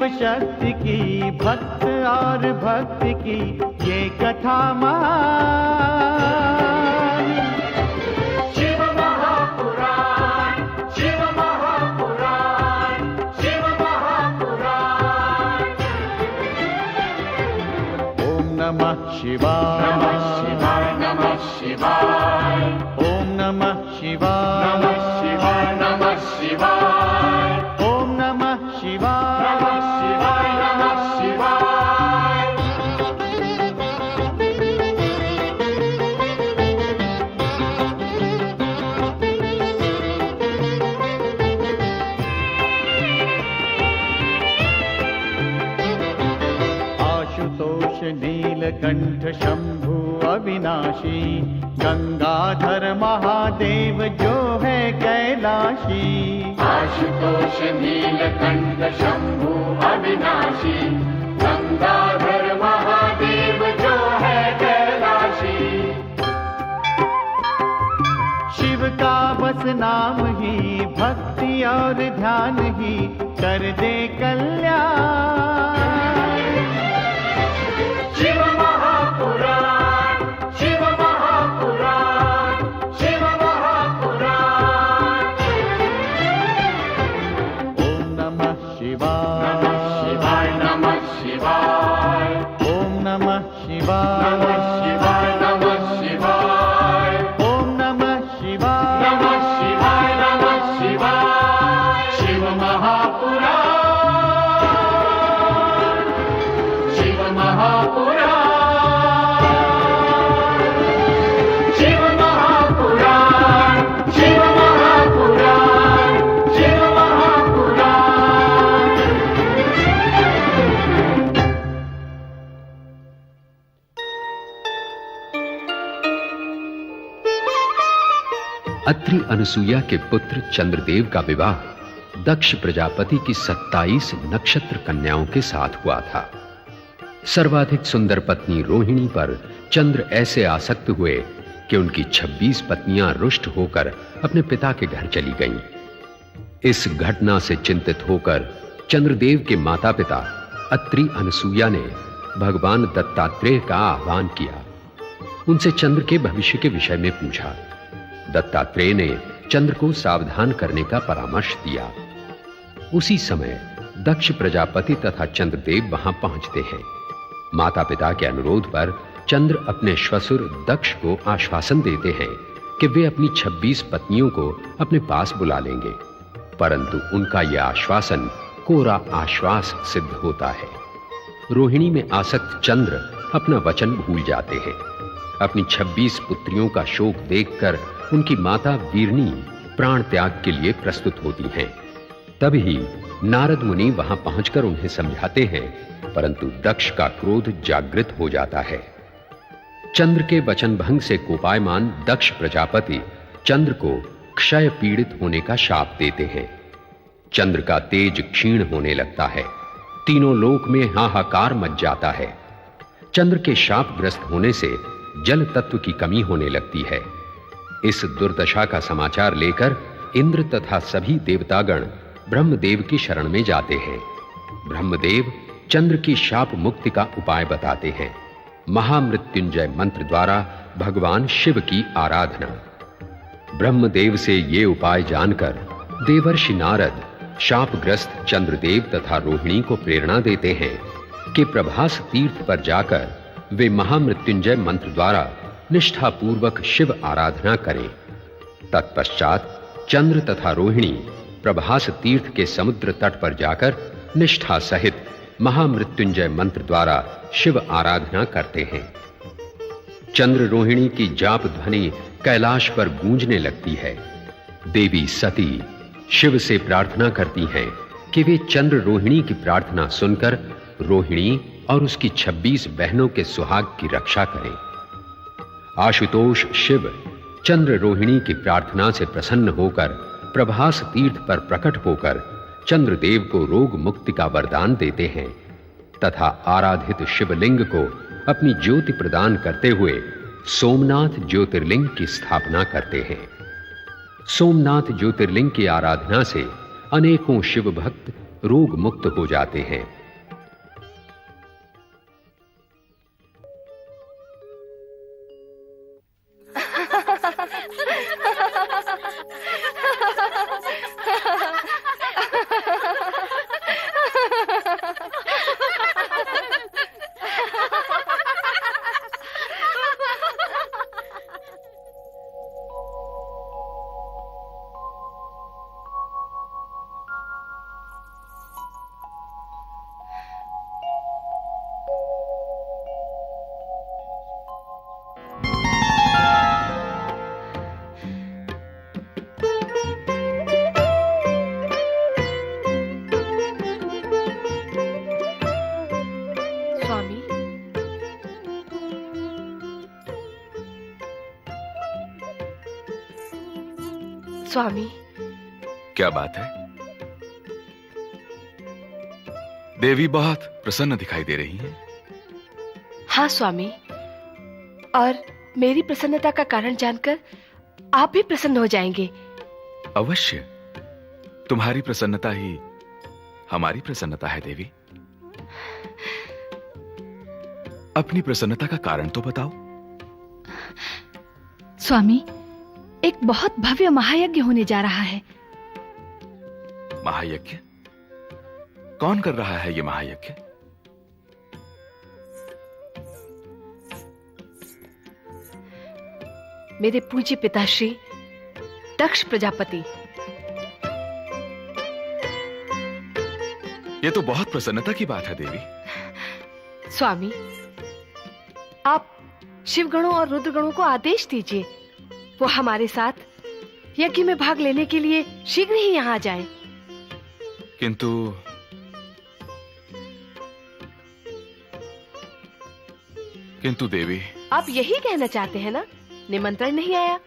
शक्ति की, भक्त और भक्ति की ये कथा महान। शिव महापुराण, शिव महापुराण, शिव महापुराण। ओम नमः शिवाय, नमः शिवाय, नमः शिवाय। ओम नमः शिवाय, नमः शिवाय, नमः शिवाय। ओम नमः शिवाय, नमः शिवाय, नमः शिवाय। आशुतोष नीलकंठ शंभु अविनाशी, गंगाधर महादेव जो है कैलाशी। आशुतोष नीलकंठ शंभु अविनाशी, गंगाधर महादेव जो है कैलाशी। शिव का बस नाम ही, भक्ति और ध्यान ही कर दे कल्याण। शिव महापुराण, शिव महापुराण, शिव महापुराण। ओम नमः शिवाय, नमः शिवाय, नमः शिवाय। ओम नमः शिवाय, नमः शिवाय, नमः शिवाय। ओम नमः शिवाय, नमः शिवाय, नमः शिवाय। शिव महापुराण, शिव महापुराण, शिव महापुराण, शिव महापुराण, शिव महापुराण। अत्रि अनुसूया के पुत्र चंद्रदेव का विवाह दक्ष प्रजापति की 27 नक्षत्र कन्याओं के साथ हुआ था। सर्वाधिक सुंदर पत्नी रोहिणी पर चंद्र ऐसे आसक्त हुए कि उनकी 26 पत्नियां रुष्ट होकर अपने पिता के घर चली गईं। इस घटना से चिंतित होकर चंद्रदेव के माता-पिता अत्रि अनुसूया ने भगवान दत्तात्रेय का आह्वान किया। उनसे चंद्र के भविष्य के विषय में पूछा। दत्तात्रेय ने चंद्र को सावधान करने का परामर्श दिया। उसी समय दक्ष प्रजापति तथा चंद्रदेव वहां पहुंचते हैं। माता-पिता के अनुरोध पर चंद्र अपने श्वशुर दक्ष को आश्वासन देते हैं कि वे अपनी 26 पत्नियों को अपने पास बुला लेंगे, परंतु उनका यह आश्वासन कोरा आश्वास सिद्ध होता है। रोहिणी में आसक्त चंद्र अपना वचन भूल जाते हैं। अपनी 26 पुत्रियों का शोक देखकर उनकी माता वीरनी प्राण त्याग के लिए प्रस्तुत होती हैं। तभी नारद मुनि वहां पहुंचकर उन्हें समझाते हैं, परंतु दक्ष का क्रोध जागृत हो जाता है। चंद्र के वचन भंग से कोपायमान दक्ष प्रजापति चंद्र को क्षय पीड़ित होने का शाप देते हैं। चंद्र का तेज क्षीण होने लगता है। तीनों लोक में हाहाकार मच जाता है। चंद्र के शापग्रस्त होने से जल तत्व की कमी होने लगती है। इस दुर्दशा का समाचार लेकर इंद्र तथा सभी देवतागण ब्रह्मदेव की शरण में जाते हैं। ब्रह्मदेव चंद्र की शाप मुक्ति का उपाय बताते हैं। महामृत्युंजय मंत्र द्वारा भगवान शिव की आराधना। ब्रह्मदेव से ये उपाय जानकर देवर्षि नारद शापग्रस्त चंद्रदेव तथा रोहिणी को प्रेरणा देते हैं कि प्रभास तीर्थ पर जाकर वे महामृत्युंजय मंत्र द्वारा निष्ठापूर्वक शिव आराधना करें। तत्पश्चात चंद्र तथा रोहिणी प्रभास तीर्थ के समुद्र तट पर जाकर निष्ठा सहित महामृत्युंजय मंत्र द्वारा शिव आराधना करते हैं। चंद्र रोहिणी की जाप ध्वनि कैलाश पर गूंजने लगती है। देवी सती शिव से प्रार्थना करती हैं कि वे चंद्र रोहिणी की प्रार्थना सुनकर रोहिणी और उसकी 26 बहनों के सुहाग की रक्षा करें। आशुतोष शिव चंद्र रोहिणी की प्रार्थना से प्रसन्न होकर प्रभास तीर्थ पर प्रकट होकर चंद्रदेव को रोग मुक्ति का वरदान देते हैं तथा आराधित शिवलिंग को अपनी ज्योति प्रदान करते हुए सोमनाथ ज्योतिर्लिंग की स्थापना करते हैं। सोमनाथ ज्योतिर्लिंग की आराधना से अनेकों शिव भक्त रोग मुक्त हो जाते हैं। स्वामी, क्या बात है? देवी बहुत प्रसन्न दिखाई दे रही हैं। हाँ स्वामी, और मेरी प्रसन्नता का कारण जानकर आप भी प्रसन्न हो जाएंगे। अवश्य, तुम्हारी प्रसन्नता ही हमारी प्रसन्नता है देवी। अपनी प्रसन्नता का कारण तो बताओ। स्वामी, एक बहुत भव्य महायज्ञ होने जा रहा है। महायज्ञ? कौन कर रहा है ये महायज्ञ? मेरे पूज्य पिताश्री दक्ष प्रजापति। ये तो बहुत प्रसन्नता की बात है देवी। स्वामी, आप शिवगणों और रुद्रगणों को आदेश दीजिए, वो हमारे साथ यज्ञ में भाग लेने के लिए शीघ्र ही यहाँ आ जाएं। किंतु देवी, आप यही कहना चाहते हैं ना, निमंत्रण नहीं आया?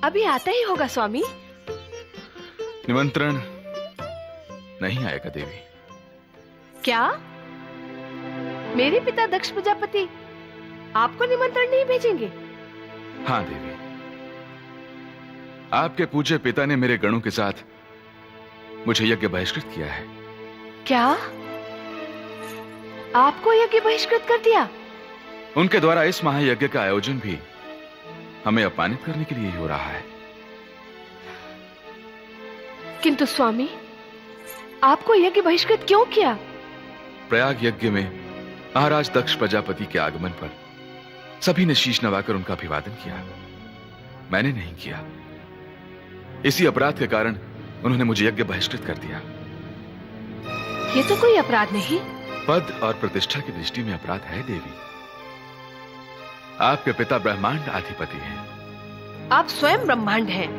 अभी आता ही होगा स्वामी। निमंत्रण नहीं आएगा देवी। क्या? मेरे पिता दक्ष प्रजापति आपको निमंत्रण नहीं भेजेंगे? हाँ देवी, आपके पूज्य पिता ने मेरे गणों के साथ मुझे यज्ञ बहिष्कृत किया है। क्या? आपको यज्ञ बहिष्कृत कर दिया? उनके द्वारा इस महायज्ञ का आयोजन भी हमें अपमानित करने के लिए ही हो रहा है। किंतु स्वामी, आपको यज्ञ बहिष्कृत क्यों किया? प्रयाग यज्ञ में महाराज दक्ष प्रजापति के आगमन पर सभी ने शीश नवाकर उनका अभिवादन किया, मैंने नहीं किया। इसी अपराध के कारण उन्होंने मुझे यज्ञ बहिष्कृत कर दिया। ये तो कोई अपराध नहीं। पद और प्रतिष्ठा की दृष्टि में अपराध है देवी। आपके पिता ब्रह्मांड अधिपति हैं। आप स्वयं ब्रह्मांड हैं।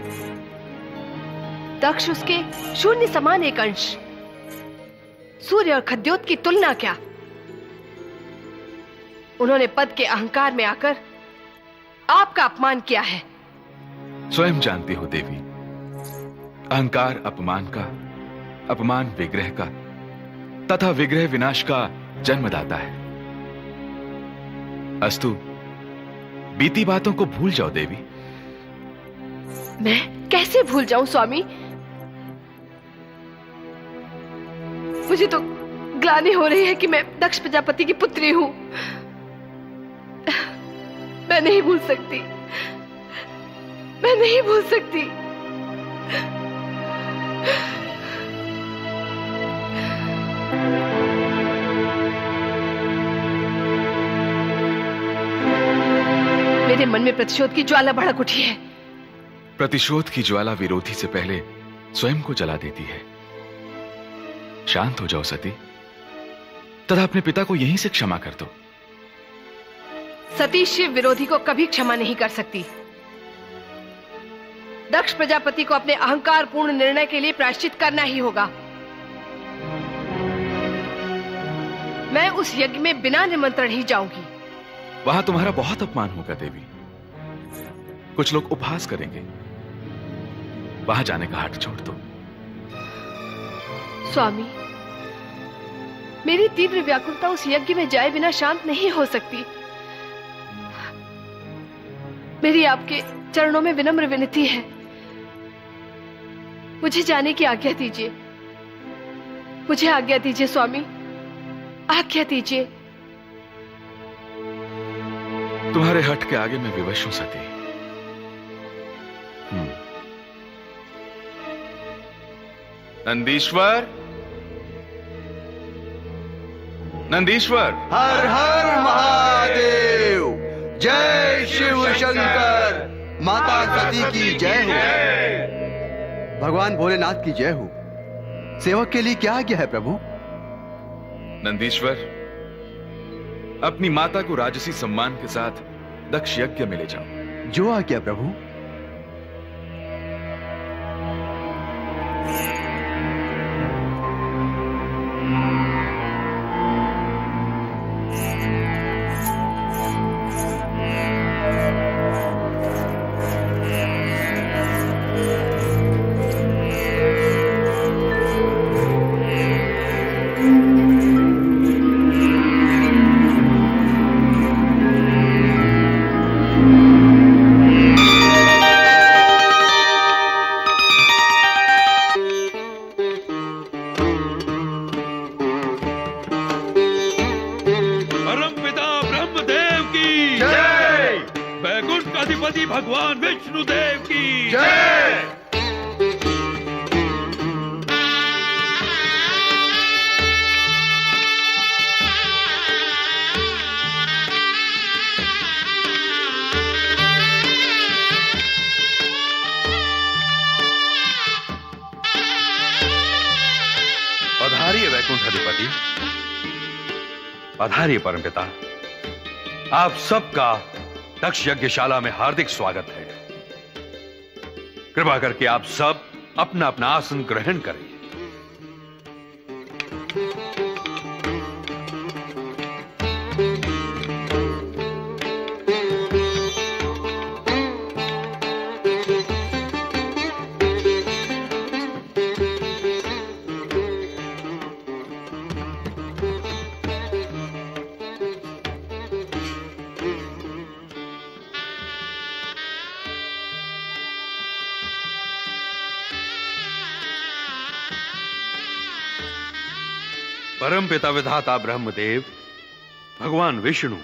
दक्ष उसके शून्य समान एक अंश। सूर्य और खद्योत की तुलना क्या? उन्होंने पद के अहंकार में आकर आपका अपमान किया है। स्वयं जानती हो देवी, अहंकार अपमान का, अपमान विग्रह का तथा विग्रह विनाश का जन्मदाता है। अस्तु, बीती बातों को भूल जाओ देवी। मैं कैसे भूल जाऊं स्वामी? मुझे तो ग्लानि हो रही है कि मैं दक्ष प्रजापति की पुत्री हूं। मैं नहीं भूल सकती, मैं नहीं भूल सकती। मेरे मन में प्रतिशोध की ज्वाला भड़क उठी है। प्रतिशोध की ज्वाला विरोधी से पहले स्वयं को जला देती है। शांत हो जाओ सती, तथा अपने पिता को यहीं से क्षमा कर दो। सती शिव विरोधी को कभी क्षमा नहीं कर सकती। दक्ष प्रजापति को अपने अहंकार पूर्ण निर्णय के लिए प्रायश्चित करना ही होगा। मैं उस यज्ञ में बिना निमंत्रण ही जाऊंगी। वहां तुम्हारा बहुत अपमान होगा देवी। कुछ लोग उपहास करेंगे। वहां जाने का हट छोड़ दो। स्वामी, मेरी तीव्र व्याकुलता उस यज्ञ में जाए बिना शांत नहीं हो सकती। मेरी आपके चरणों में विनम्र विनती है, मुझे जाने की आज्ञा दीजिए। मुझे आज्ञा दीजिए स्वामी, आज्ञा दीजिए। तुम्हारे हट के आगे मैं विवश हूं सती। नंदीश्वर, नंदीश्वर। हर हर महादेव। जय शिव शंकर। माता सती की जय हो। भगवान भोलेनाथ की जय हो। सेवक के लिए क्या आज्ञा है प्रभु? नंदीश्वर, अपनी माता को राजसी सम्मान के साथ दक्ष यज्ञ में ले जाओ। जो आज्ञा प्रभु। भगवान विष्णु देव की जय। पधारिए वैकुंठ अधिपति, पधारिए परमपिता। आप सबका दक्ष यज्ञशाला में हार्दिक स्वागत है। कृपा करके आप सब अपना अपना आसन ग्रहण करें। परम पिता विधाता ब्रह्मदेव, भगवान विष्णु,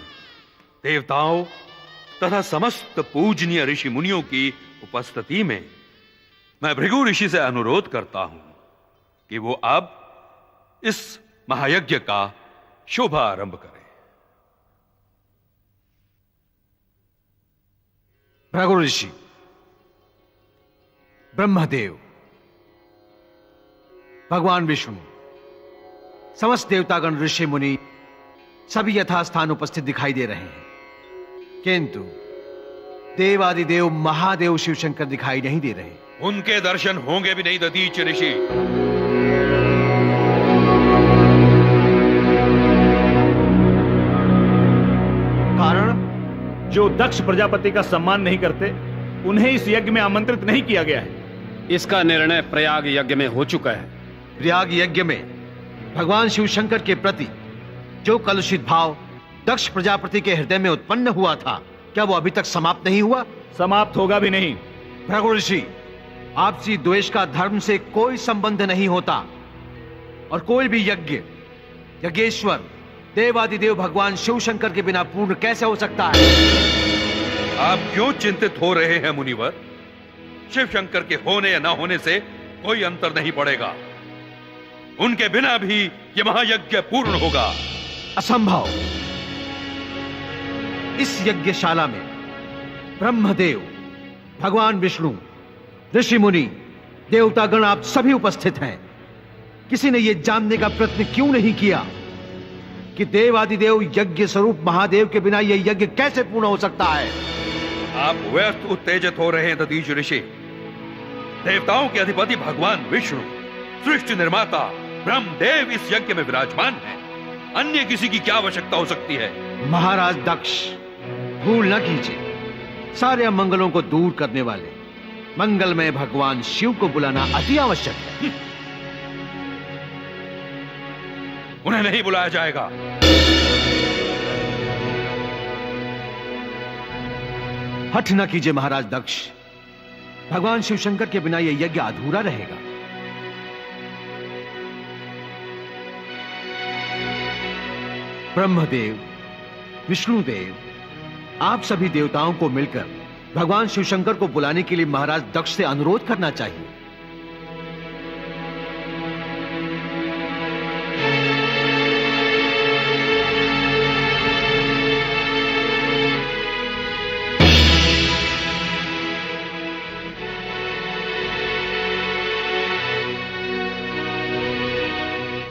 देवताओं तथा समस्त पूजनीय ऋषि मुनियों की उपस्थिति में मैं भृगु ऋषि से अनुरोध करता हूं कि वो अब इस महायज्ञ का शुभारंभ करें। भृगु ऋषि, ब्रह्मदेव, भगवान विष्णु, समस्त देवतागण, ऋषि मुनि सभी यथास्थान उपस्थित दिखाई दे रहे हैं, किंतु देवादिदेव महादेव शिव शंकर दिखाई नहीं दे रहे। उनके दर्शन होंगे भी नहीं दधीच ऋषि। कारण? जो दक्ष प्रजापति का सम्मान नहीं करते उन्हें इस यज्ञ में आमंत्रित नहीं किया गया है। इसका निर्णय प्रयाग यज्ञ में हो चुका है। प्रयाग यज्ञ में भगवान शिव शंकर के प्रति जो कलुषित भाव दक्ष प्रजापति के हृदय में उत्पन्न हुआ था, क्या वो अभी तक समाप्त नहीं हुआ? समाप्त होगा भी नहीं। भृगु ऋषि, आपसी द्वेष का धर्म से कोई संबंध नहीं होता और कोई भी यज्ञ यज्ञेश्वर देवादिदेव भगवान शिव शंकर के बिना पूर्ण कैसे हो सकता है? आप क्यों चिंतित हो रहे हैं मुनिवर? शिव शंकर के होने या न होने से कोई अंतर नहीं पड़ेगा। उनके बिना भी यह महायज्ञ पूर्ण होगा। असंभव। इस यज्ञशाला में ब्रह्मदेव, भगवान विष्णु, ऋषि मुनि, देवतागण आप सभी उपस्थित हैं। किसी ने यह जानने का प्रयत्न क्यों नहीं किया कि देवादिदेव यज्ञ स्वरूप महादेव के बिना यह यज्ञ कैसे पूर्ण हो सकता है? आप व्यस्त उत्तेजित हो रहे हैं दधीच ऋषि। देवताओं के अधिपति भगवान विष्णु, सृष्टि निर्माता ब्रह्मदेव इस यज्ञ में विराजमान है। अन्य किसी की क्या आवश्यकता हो सकती है? महाराज दक्ष, भूल न कीजिए, सारे अमंगलों को दूर करने वाले मंगलमय भगवान शिव को बुलाना अति आवश्यक है। उन्हें नहीं बुलाया जाएगा। हठ न कीजिए महाराज दक्ष, भगवान शिव शंकर के बिना यह यज्ञ अधूरा रहेगा। ब्रह्मदेव, विष्णुदेव, आप सभी देवताओं को मिलकर भगवान शिव शंकर को बुलाने के लिए महाराज दक्ष से अनुरोध करना चाहिए।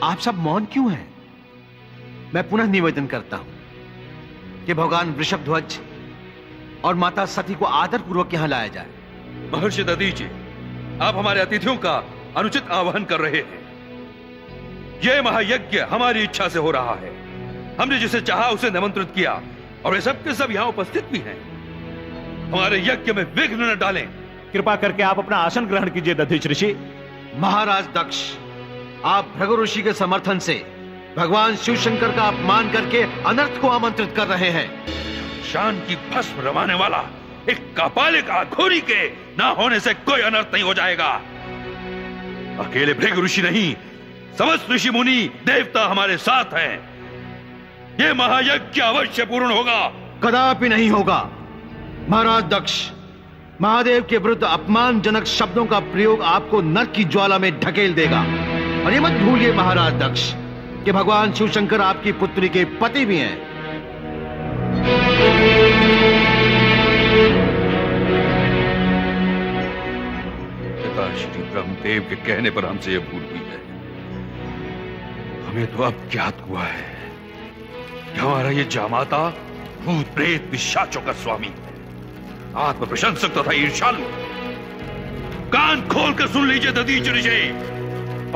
आप सब मौन क्यों हैं? मैं पुनः निवेदन करता हूं कि भगवान वृषभध्वज और माता सती को आदर पूर्वक यहां लाया जाए। महर्षि दधीचि, आप हमारे अतिथियों का अनुचित आह्वान कर रहे हैं। यह महायज्ञ हमारी इच्छा से हो रहा है। हमने जिसे चाहा उसे निमंत्रित किया और वे सब के सब यहां उपस्थित भी हैं। हमारे यज्ञ में विघ्न न डालें। कृपा करके आप अपना आसन ग्रहण कीजिए दधीच ऋषि। महाराज दक्ष, आप भृगु ऋषि के समर्थन से भगवान शिव शंकर का अपमान करके अनर्थ को आमंत्रित कर रहे हैं। शान की भस्म रमाने वाला एक कापालिका घोरी के ना होने से कोई अनर्थ नहीं हो जाएगा। अकेले भृगु ऋषि नहीं, समस्त ऋषि मुनि देवता हमारे साथ हैं। यह महायज्ञ अवश्य पूर्ण होगा। कदापि नहीं होगा। महाराज दक्ष, महादेव के विरुद्ध अपमानजनक शब्दों का प्रयोग आपको नरक की ज्वाला में ढकेल देगा। और ये मत भूलिए महाराज दक्ष कि भगवान शिव शंकर आपकी पुत्री के पति भी हैं। पिता श्री ब्रह्मदेव के कहने पर हमसे यह भूल हुई है। हमें तो अब ज्ञात हुआ है कि हमारा ये जामाता भूत प्रेत पिशाचों का स्वामी है, आत्म प्रशंसक तथा ईर्ष्यालु। कान खोलकर सुन लीजिए दधीच ऋषि,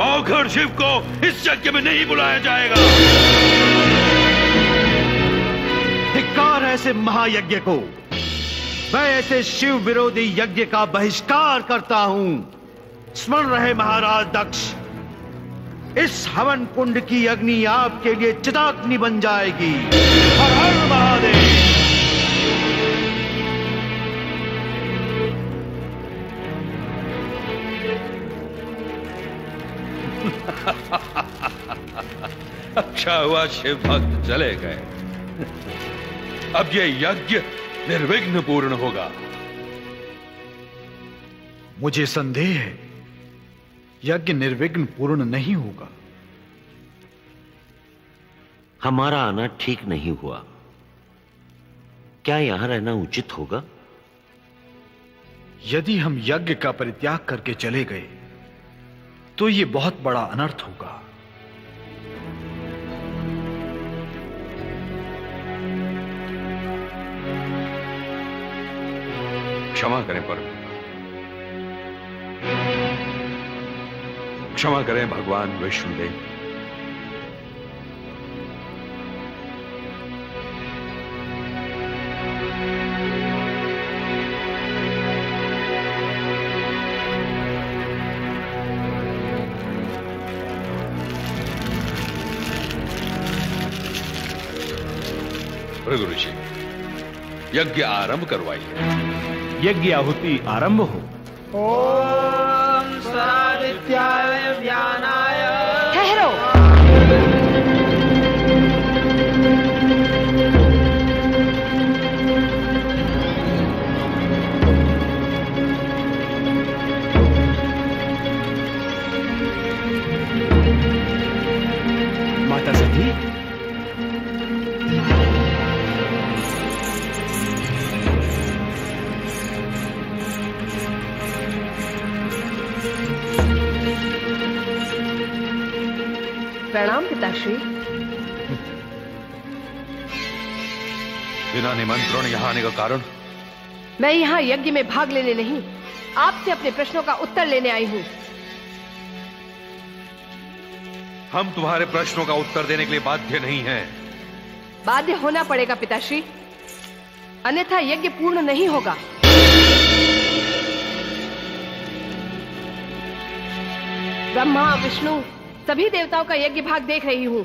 औघड़ शिव को इस यज्ञ में नहीं बुलाया जाएगा। धिक्कार है ऐसे महायज्ञ को। मैं ऐसे शिव विरोधी यज्ञ का बहिष्कार करता हूं। स्मरण रहे महाराज दक्ष, इस हवन कुंड की अग्नि आपके लिए चिताग्नि बन जाएगी। हर हर महादेव। अच्छा हुआ शिव भक्त चले गए। अब यह यज्ञ निर्विघ्न पूर्ण होगा। मुझे संदेह है यज्ञ निर्विघ्न पूर्ण नहीं होगा। हमारा आना ठीक नहीं हुआ। क्या यहां रहना उचित होगा? यदि हम यज्ञ का परित्याग करके चले गए तो यह बहुत बड़ा अनर्थ होगा। क्षमा करें पर क्षमा करें भगवान विष्णुदेव। भृगु ऋषि, यज्ञ आरंभ करवाइए। यज्ञ आहुति आरंभ हो। ओम सदादित्याय व्यानाय। ठहरो। माता सती, प्रणाम पिताश्री। बिना निमंत्रण यहां आने का कारण? मैं यहाँ यज्ञ में भाग लेने नहीं, आपसे अपने प्रश्नों का उत्तर लेने आई हूँ। हम तुम्हारे प्रश्नों का उत्तर देने के लिए बाध्य नहीं हैं। बाध्य होना पड़ेगा पिताश्री, अन्यथा यज्ञ पूर्ण नहीं होगा। ब्रह्मा, विष्णु, सभी देवताओं का यज्ञ भाग देख रही हूँ।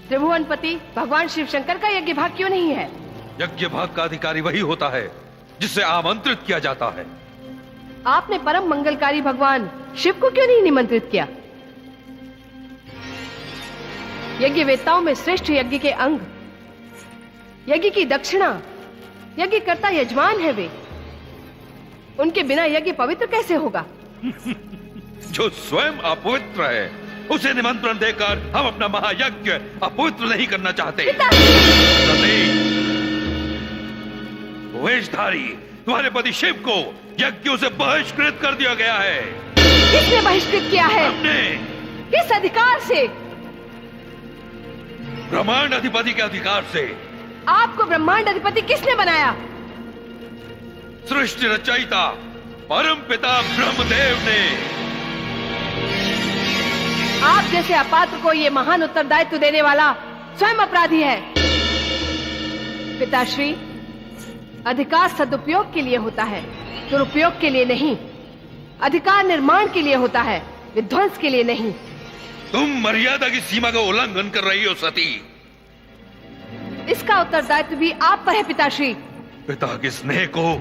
त्रिभुवनपति भगवान शिव शंकर का यज्ञ भाग क्यों नहीं है? यज्ञ भाग का अधिकारी वही होता है जिसे आमंत्रित किया जाता है। आपने परम मंगलकारी भगवान शिव को क्यों नहीं निमंत्रित किया? यज्ञ वेत्ताओं में श्रेष्ठ यज्ञ के अंग, यज्ञ की दक्षिणा, यज्ञ करता यजमान है वे। उनके बिना यज्ञ पवित्र कैसे होगा? जो स्वयं अपवित्र है उसे निमंत्रण देकर हम अपना महायज्ञ अपवित्र नहीं करना चाहते। वेशधारी, तुम्हारे पति शिव को यज्ञों से बहिष्कृत कर दिया गया है। किसने बहिष्कृत किया है? हमने। किस अधिकार से? ब्रह्मांड अधिपति के अधिकार से। आपको ब्रह्मांड अधिपति किसने बनाया? सृष्टि रचयिता परम पिता ब्रह्मदेव ने। आप जैसे अपात्र को ये महान उत्तरदायित्व देने वाला स्वयं अपराधी है। पिताश्री, अधिकार सदुपयोग के लिए होता है, दुरुपयोग के लिए नहीं। अधिकार निर्माण के लिए होता है, विध्वंस के लिए नहीं। तुम मर्यादा की सीमा का उल्लंघन कर रही हो सती। इसका उत्तरदायित्व भी आप पर है पिताश्री। पिता के स्नेह को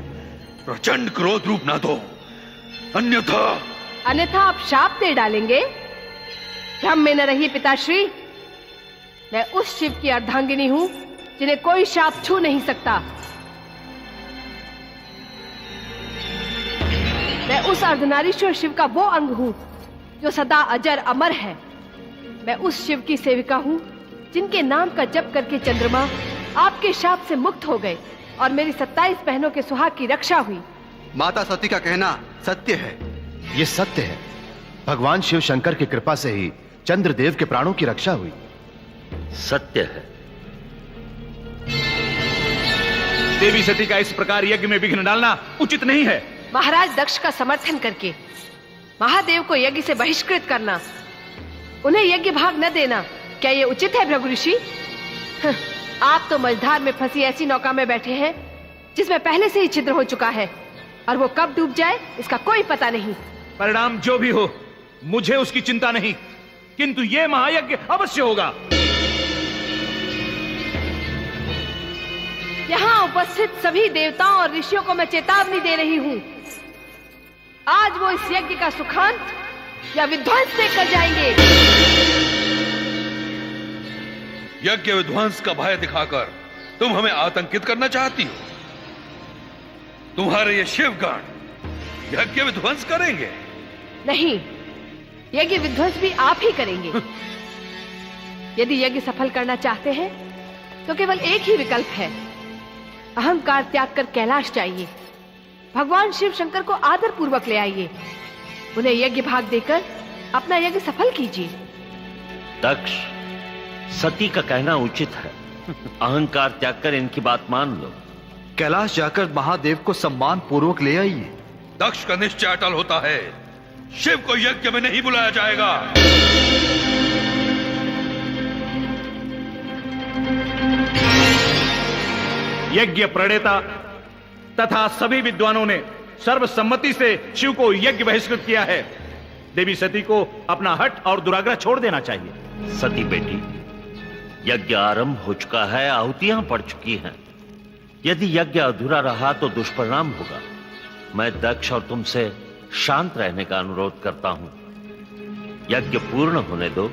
प्रचंड क्रोध रूप ना दो, अन्यथा आप शाप दे डालेंगे। भ्रम में न रहिए पिताश्री, मैं उस शिव की अर्धांगिनी हूं जिन्हें कोई शाप छू नहीं सकता। मैं उस अर्धनारीश्वर शिव का वो अंग हूं जो सदा अजर अमर है। मैं उस शिव की सेविका हूं जिनके नाम का जप करके चंद्रमा आपके शाप से मुक्त हो गए और मेरी 27 बहनों के सुहाग की रक्षा हुई। माता सती का कहना सत्य है। ये सत्य है। भगवान शिव शंकर की कृपा से ही चंद्रदेव के प्राणों की रक्षा हुई। सत्य है। देवी सती का इस प्रकार यज्ञ में विघ्न डालना उचित नहीं है। महाराज दक्ष का समर्थन करके महादेव को यज्ञ से बहिष्कृत करना, उन्हें यज्ञ भाग न देना, क्या ये उचित है भृगु ऋषि? आप तो मझधार में फंसी ऐसी नौका में बैठे हैं जिसमें पहले से ही छिद्र हो चुका है और वो कब डूब जाए इसका कोई पता नहीं। परिणाम जो भी हो मुझे उसकी चिंता नहीं, किंतु ये महायज्ञ अवश्य होगा। यहाँ उपस्थित सभी देवताओं और ऋषियों को मैं चेतावनी दे रही हूँ, आज वो इस यज्ञ का सुखांत या विध्वंस देखकर जाएंगे। यज्ञ विध्वंस का भय दिखाकर तुम हमें आतंकित करना चाहती हो। तुम्हारे ये शिवगण यज्ञ विध्वंस करेंगे? नहीं, यज्ञ विध्वंस भी आप ही करेंगे। यदि यज्ञ सफल करना चाहते हैं तो केवल एक ही विकल्प है, अहंकार त्याग कर कैलाश जाइए, भगवान शिव शंकर को आदर पूर्वक ले आइए, उन्हें यज्ञ भाग देकर अपना यज्ञ सफल कीजिए। दक्ष, सती का कहना उचित है। अहंकार त्याग कर इनकी बात मान लो। कैलाश जाकर महादेव को सम्मान पूर्वक ले आइए। दक्ष का निश्चय अटल होता है, शिव को यज्ञ में नहीं बुलाया जाएगा। यज्ञ प्रणेता तथा सभी विद्वानों ने सर्वसम्मति से शिव को यज्ञ बहिष्कृत किया है। देवी सती को अपना हठ और दुराग्रह छोड़ देना चाहिए। सती बेटी, यज्ञ आरंभ हो चुका है, आहुतियां पड़ चुकी हैं। यदि यज्ञ अधूरा रहा तो दुष्परिणाम होगा। मैं दक्ष और तुमसे शांत रहने का अनुरोध करता हूं। यज्ञ पूर्ण होने दो।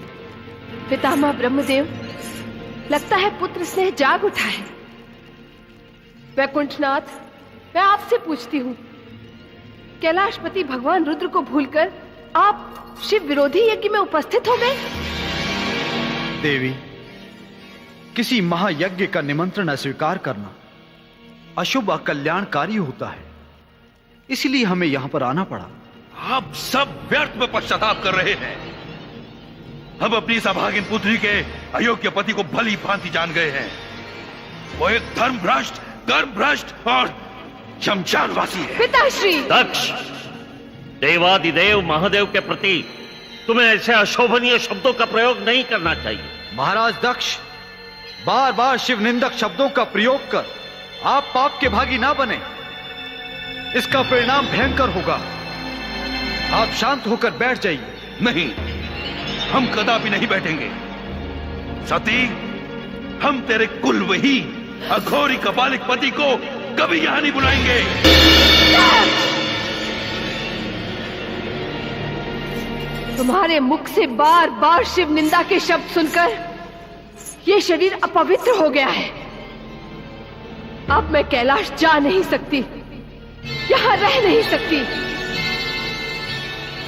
पितामह ब्रह्मदेव, लगता है पुत्र स्नेह जाग उठा है। वैकुंठनाथ, मैं आपसे पूछती हूँ, कैलाशपति भगवान रुद्र को भूलकर आप शिव विरोधी यज्ञ में उपस्थित हो गए? देवी, किसी महायज्ञ का निमंत्रण अस्वीकार करना अशुभ अकल्याणकारी होता है, इसलिए हमें यहां पर आना पड़ा। आप सब व्यर्थ में पश्चाताप कर रहे हैं। हम अपनी इस अभागिन पुत्री के अयोग्य पति को भली भांति जान गए हैं। वो एक धर्म भ्रष्ट, कर्म भ्रष्ट और शमशानवासी है। पिताश्री! दक्ष, देवादिदेव महादेव के प्रति तुम्हें ऐसे अशोभनीय शब्दों का प्रयोग नहीं करना चाहिए। महाराज दक्ष, बार बार शिव निंदक शब्दों का प्रयोग कर आप पाप के भागी ना बने। इसका परिणाम भयंकर होगा। आप शांत होकर बैठ जाइए। नहीं, हम कदापि नहीं बैठेंगे। सती, हम तेरे कुल वही अघोरी कपालिक पति को कभी यहां नहीं बुलाएंगे। तुम्हारे मुख से बार बार शिव निंदा के शब्द सुनकर ये शरीर अपवित्र हो गया है। अब मैं कैलाश जा नहीं सकती, यहां रह नहीं सकती।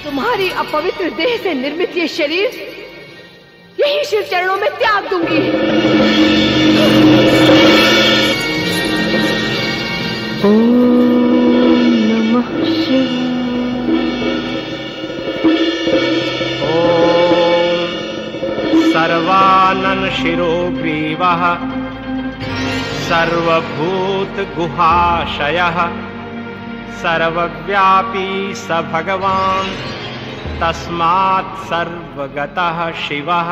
तुम्हारी अपवित्र देह से निर्मित ये शरीर यही शिव चरणों में त्याग दूंगी। ओम नमः शिवाय। सर्वानन शिरोग्रीवः सर्वभूत गुहाशयः सर्वव्यापी स भगवान् तस्मात् सर्वगतः शिवः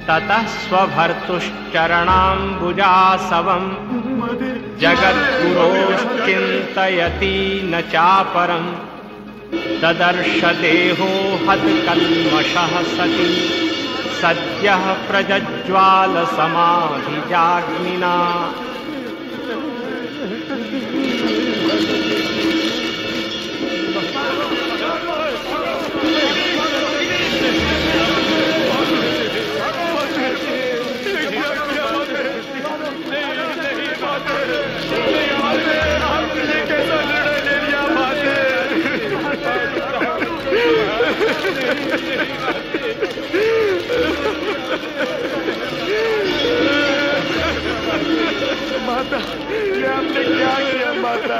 ततः स्वभर्तुश्चरणाम्बुजासवम् जगद्गुरोश्चिन्तयति न चापरम् ददर्श देहो हतकल्मषः सति सद्यः प्रज्ज्वाल समाधिजाग्निना। माता, ये आपने क्या किया माता?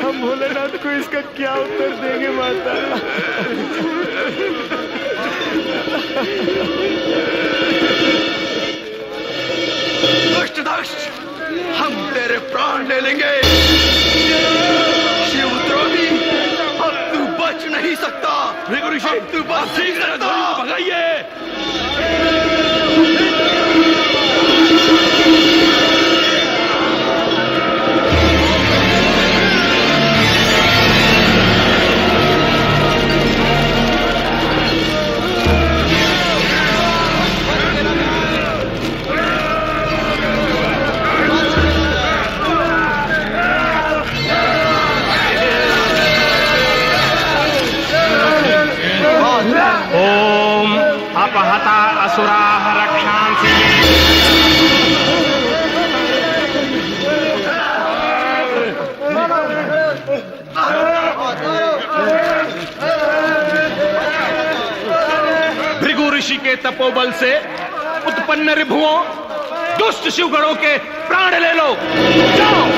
हम भोलेनाथ को इसका क्या उत्तर देंगे माता? दक्ष, हम तेरे प्राण ले लेंगे। शिवद्रोही, अब तू बच नहीं सकता। ऋषि, तू बच नहीं सकता। भगाइए। अपहता असुराः रक्षांसि। भृगु ऋषि के तपोबल से उत्पन्न रिभुओं, दुष्ट शिवगणों के प्राण ले लो। जाओ।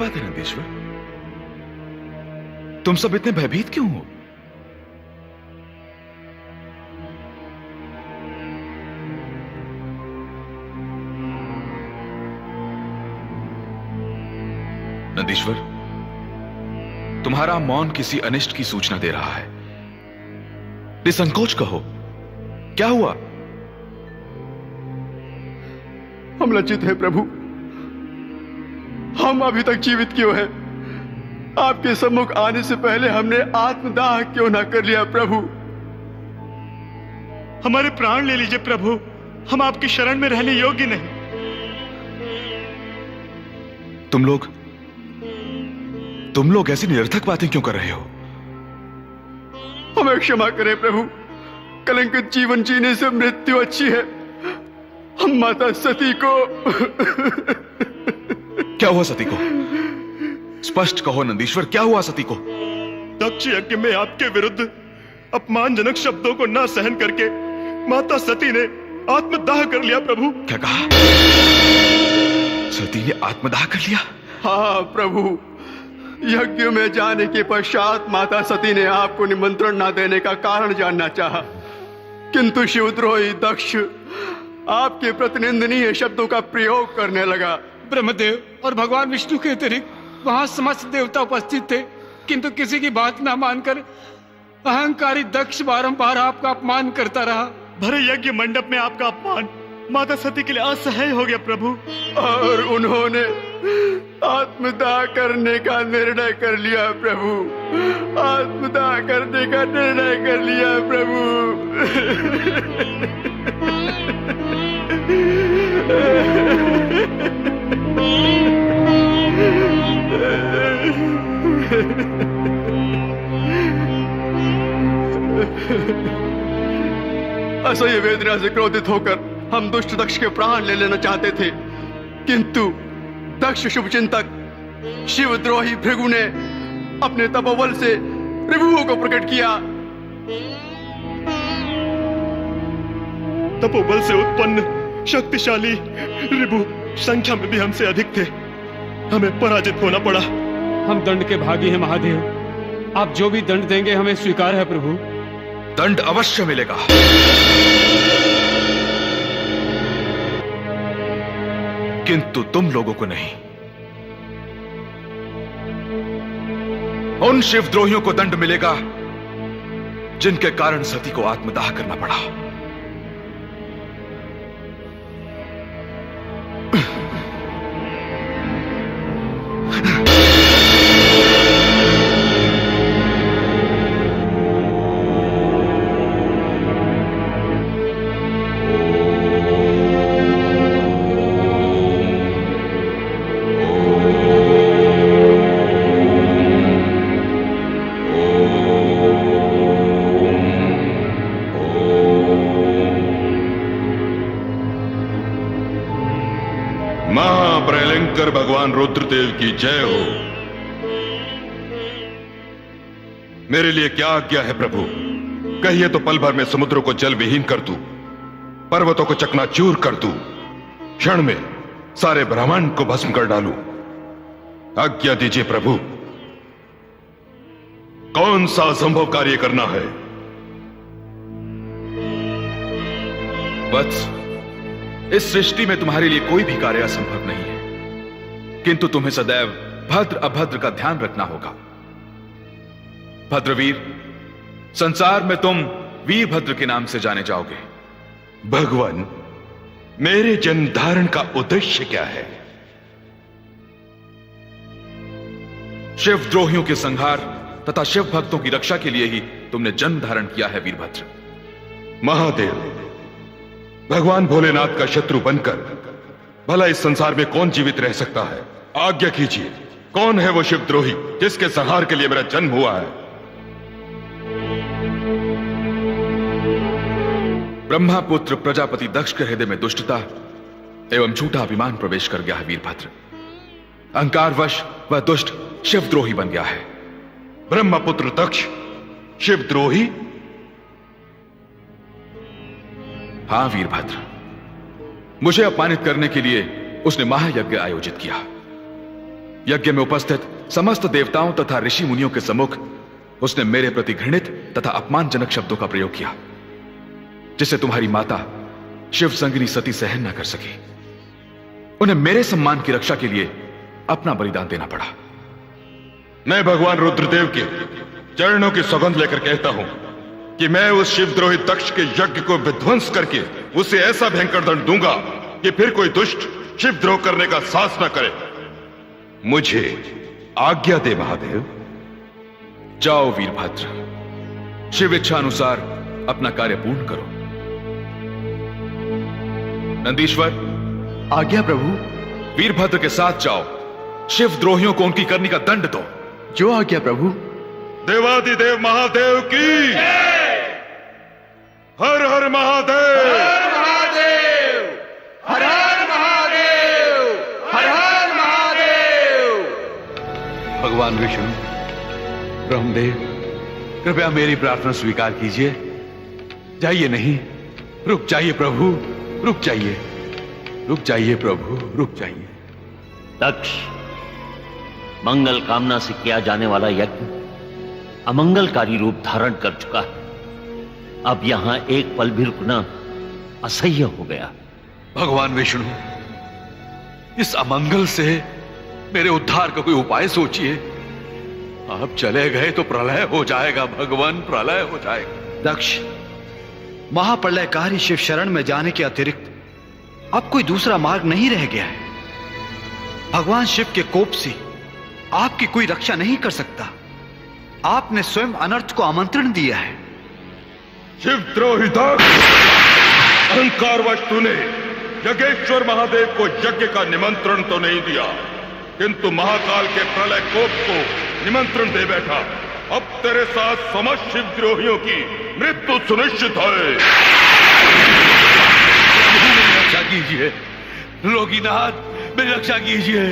बात है नंदीश्वर? तुम सब इतने भयभीत क्यों हो? नंदीश्वर, तुम्हारा मौन किसी अनिष्ट की सूचना दे रहा है। निसंकोच कहो, क्या हुआ? हम लज्जित हैं प्रभु। हम अभी तक जीवित क्यों हैं? आपके सम्मुख आने से पहले हमने आत्मदाह क्यों ना कर लिया प्रभु? हमारे प्राण ले लीजिए प्रभु, हम आपकी शरण में रहने योग्य नहीं। तुम लोग ऐसी निरर्थक बातें क्यों कर रहे हो? हमें क्षमा करें प्रभु, कलंकित जीवन जीने से मृत्यु अच्छी है। हम माता सती को क्या हुआ सती को? स्पष्ट कहो नंदीश्वर, क्या हुआ सती को? दक्ष यज्ञ में आपके विरुद्ध अपमानजनक शब्दों को न सहन करके माता सती ने आत्मदाह कर लिया प्रभु। क्या कहा? सती ने आत्मदाह कर लिया? हाँ प्रभु, यज्ञ में जाने के पश्चात माता सती ने आपको निमंत्रण न देने का कारण जानना चाहा, किंतु शिवद्रोही दक्ष आपके प्रतिनिंदनीय शब्दों का प्रयोग करने लगा। ब्रह्मदेव और भगवान विष्णु के अतिरिक्त वहां समस्त देवता उपस्थित थे, किंतु किसी की बात न मानकर अहंकारी दक्ष बारंबार आपका अपमान करता रहा। भरे यज्ञ मंडप में आपका अपमान माता सती के लिए असह्य हो गया प्रभु, और उन्होंने आत्मदाह करने का निर्णय कर लिया प्रभु। आत्मदाह करने का निर्णय कर लिया प्रभु। असह्य वेदना से क्रोधित होकर हम दुष्ट दक्ष के प्राण ले लेना चाहते थे, किंतु दक्ष शुभचिंतक शिवद्रोही भृगु ने अपने तपोबल से रिभुओं को प्रकट किया। तपोबल से उत्पन्न शक्तिशाली रिभु संख्या में भी हमसे अधिक थे, हमें पराजित होना पड़ा। हम दंड के भागी हैं महादेव, आप जो भी दंड देंगे हमें स्वीकार है प्रभु। दंड अवश्य मिलेगा। किंतु तुम लोगों को नहीं। उन शिवद्रोहियों को दंड मिलेगा जिनके कारण सती को आत्मदाह करना पड़ा। महाप्रलयंकर भगवान रुद्रदेव की जय हो। मेरे लिए क्या आज्ञा है प्रभु? कहिए तो पल भर में समुद्रों को जल विहीन कर दूं, पर्वतों को चकनाचूर कर दूं, क्षण में सारे ब्रह्मांड को भस्म कर डालूं। आज्ञा दीजिए प्रभु, कौन सा असंभव कार्य करना है? वत्स, इस सृष्टि में तुम्हारे लिए कोई भी कार्य असंभव नहीं है, किंतु तुम्हें सदैव भद्र अभद्र का ध्यान रखना होगा। भद्रवीर, संसार में तुम वीरभद्र के नाम से जाने जाओगे। भगवान, मेरे जन्म धारण का उद्देश्य क्या है? शिवद्रोहियों के संहार तथा शिव भक्तों की रक्षा के लिए ही तुमने जन्म धारण किया है वीरभद्र। महादेव, भगवान भोलेनाथ का शत्रु बनकर भला इस संसार में कौन जीवित रह सकता है? आज्ञा कीजिए, कौन है वो शिवद्रोही जिसके संहार के लिए मेरा जन्म हुआ है? ब्रह्मापुत्र प्रजापति दक्ष के हृदय में दुष्टता एवं झूठा अभिमान प्रवेश कर गया है वीरभद्र। अहंकारवश वह दुष्ट शिवद्रोही बन गया है। ब्रह्मपुत्र दक्ष शिवद्रोही? हां वीरभद्र, मुझे अपमानित करने के लिए उसने महायज्ञ आयोजित किया। यज्ञ में उपस्थित समस्त देवताओं तथा ऋषि मुनियों के सम्मुख उसने मेरे प्रति घृणित तथा अपमानजनक शब्दों का प्रयोग किया, जिसे तुम्हारी माता शिव संगिनी सती सहन न कर सकी। उन्हें मेरे सम्मान की रक्षा के लिए अपना बलिदान देना पड़ा। मैं भगवान रुद्रदेव के चरणों की सौगंध लेकर कहता हूं कि मैं उस शिवद्रोही दक्ष के यज्ञ को विध्वंस करके उसे ऐसा भयंकर दंड दूंगा कि फिर कोई दुष्ट शिवद्रोह करने का साहस न करे। मुझे आज्ञा दे महादेव। जाओ वीरभद्र, शिव इच्छा अनुसार अपना कार्य पूर्ण करो। नंदीश्वर, आज्ञा प्रभु। वीरभद्र के साथ जाओ, शिवद्रोहियों को उनकी करनी का दंड दो। जो आज्ञा प्रभु। देवादिदेव महादेव की हर हर महादेव। हर हर महादेव, हर हर महादेव। भगवान विष्णु, ब्रह्मदेव, कृपया मेरी प्रार्थना स्वीकार कीजिए। जाइए नहीं, रुक जाइए प्रभु, रुक जाइए, रुक जाइए प्रभु, रुक जाइए। दक्ष, मंगल कामना से किया जाने वाला यज्ञ अमंगलकारी रूप धारण कर चुका है। अब यहां एक पल भी रुकना असह्य हो गया। भगवान विष्णु, इस अमंगल से मेरे उद्धार का कोई उपाय सोचिए। आप चले गए तो प्रलय हो जाएगा भगवान, प्रलय हो जाएगा। दक्ष, महाप्रलयकारी शिव शरण में जाने के अतिरिक्त अब कोई दूसरा मार्ग नहीं रह गया है। भगवान शिव के कोप से आपकी कोई रक्षा नहीं कर सकता। आपने स्वयं अनर्थ को आमंत्रण दिया है। शिवद्रोही दक्ष, अहंकारवश तूने यज्ञेश्वर महादेव को यज्ञ का निमंत्रण तो नहीं दिया, किंतु महाकाल के प्रलय कोप को निमंत्रण दे बैठा। अब तेरे साथ समस्त शिवद्रोहियों की मृत्यु सुनिश्चित है। रक्षा कीजिए लोकीनाथ, मेरी रक्षा कीजिए।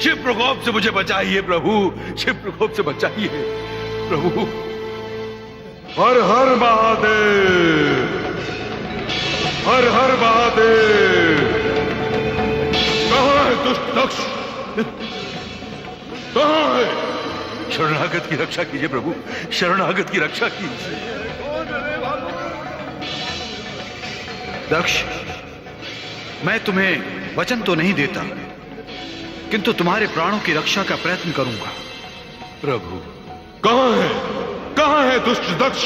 शिव प्रकोप से मुझे बचाइए प्रभु, शिव प्रकोप से बचाइए प्रभु। हर हर महादेव, हर हर महादेव। कहां है दुष्ट दक्ष, कहां है? शरणागत की रक्षा कीजिए प्रभु, शरणागत की रक्षा कीजिए। दक्ष, मैं तुम्हें वचन तो नहीं देता, किंतु तुम्हारे प्राणों की रक्षा का प्रयत्न करूंगा। प्रभु, कहां है, कहां है दुष्ट दक्ष?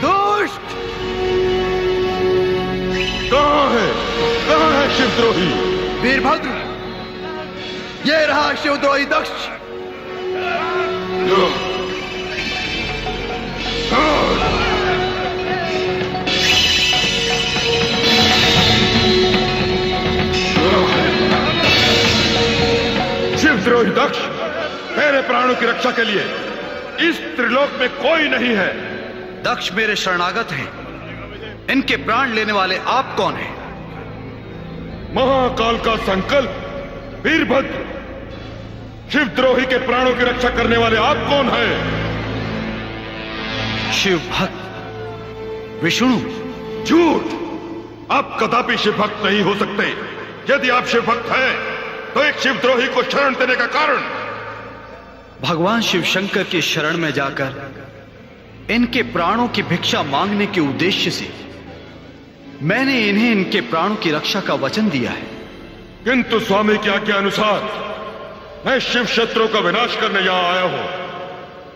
दुष्ट कहां है शिवद्रोही? वीरभद्र, ये रहा शिवद्रोही दक्ष। शिवद्रोही दक्ष, तेरे प्राणों की रक्षा के लिए इस त्रिलोक में कोई नहीं है। दक्ष मेरे शरणागत हैं, इनके प्राण लेने वाले आप कौन हैं? महाकाल का संकल्प वीरभद्र, शिवद्रोही के प्राणों की रक्षा करने वाले आप कौन हैं? शिव भक्त विष्णु। झूठ, आप कदापि शिव भक्त नहीं हो सकते। यदि आप शिव भक्त हैं तो एक शिवद्रोही को शरण देने का कारण? भगवान शिव शंकर की शरण में जाकर इनके प्राणों की भिक्षा मांगने के उद्देश्य से मैंने इन्हें इनके प्राणों की रक्षा का वचन दिया है। किंतु स्वामी की आज्ञा अनुसार मैं शिव शत्रुओं का विनाश करने यहां आया हूं।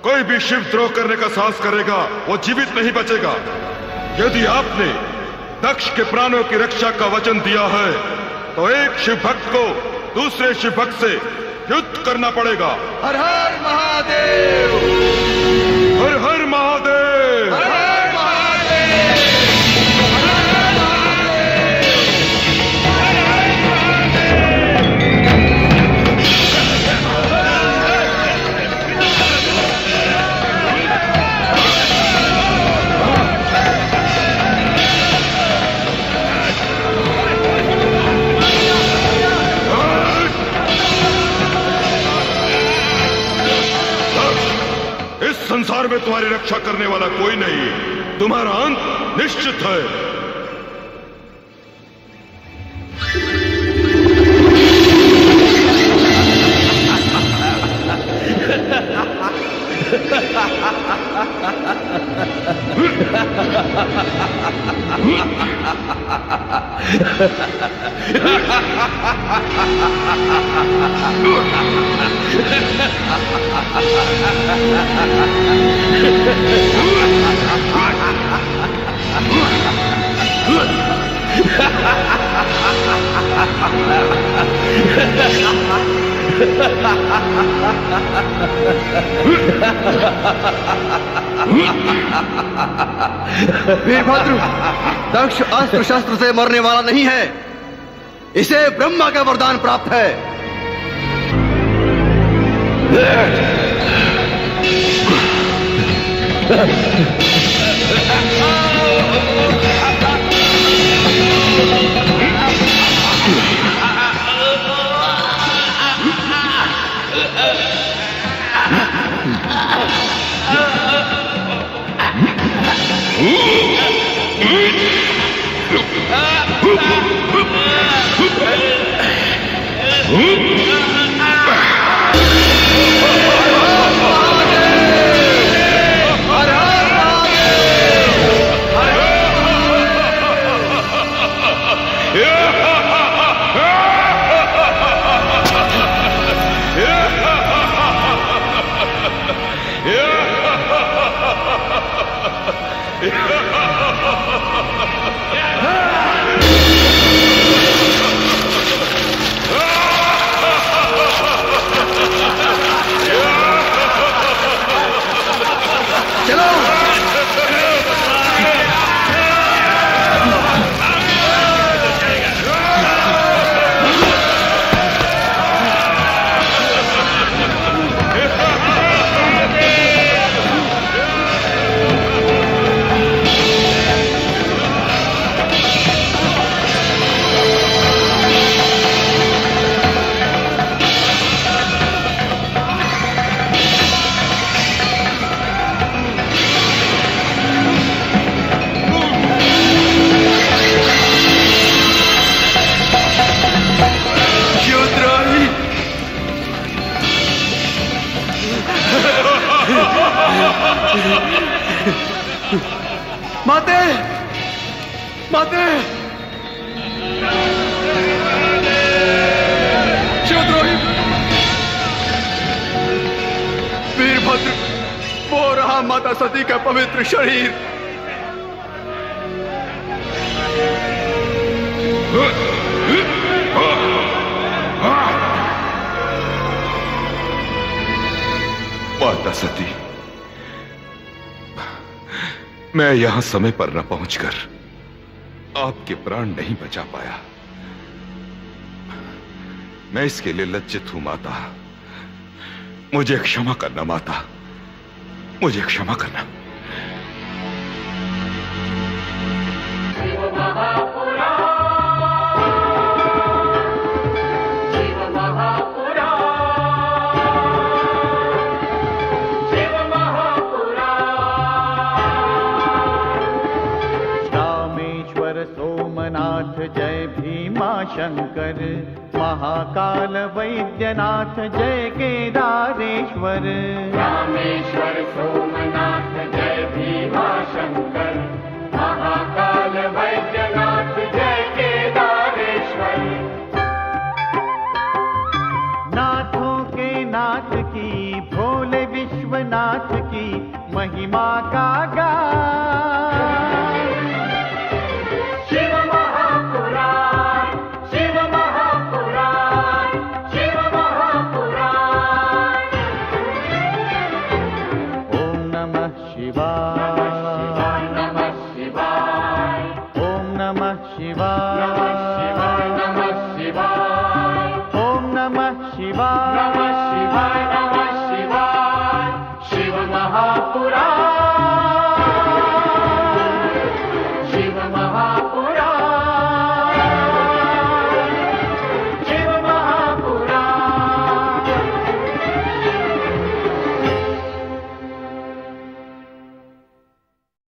कोई भी शिवद्रोह करने का साहस करेगा वो जीवित नहीं बचेगा। यदि आपने दक्ष के प्राणों की रक्षा का वचन दिया है तो एक शिव भक्त को दूसरे शिव भक्त से युद्ध करना पड़ेगा। हर हर महादेव, हर हर महादेव, हर हर महादेव। संसार में तुम्हारी रक्षा करने वाला कोई नहीं। तुम्हारा अंत निश्चित है। वीरभद्र, दक्ष अस्त्र शस्त्र से मरने वाला नहीं है, इसे ब्रह्मा का वरदान प्राप्त है। माते, माते, शिवद्रोही वीरभद्र, वो रहा माता सती का पवित्र शरीर। माता सती, मैं यहां समय पर न पहुंचकर आपके प्राण नहीं बचा पाया। मैं इसके लिए लज्जित हूं माता। मुझे क्षमा करना माता, मुझे क्षमा करना। जय भीमा शंकर, महाकाल वैद्यनाथ जय केदारेश्वर। रामेश्वर सोमनाथ जय भीमा शंकर।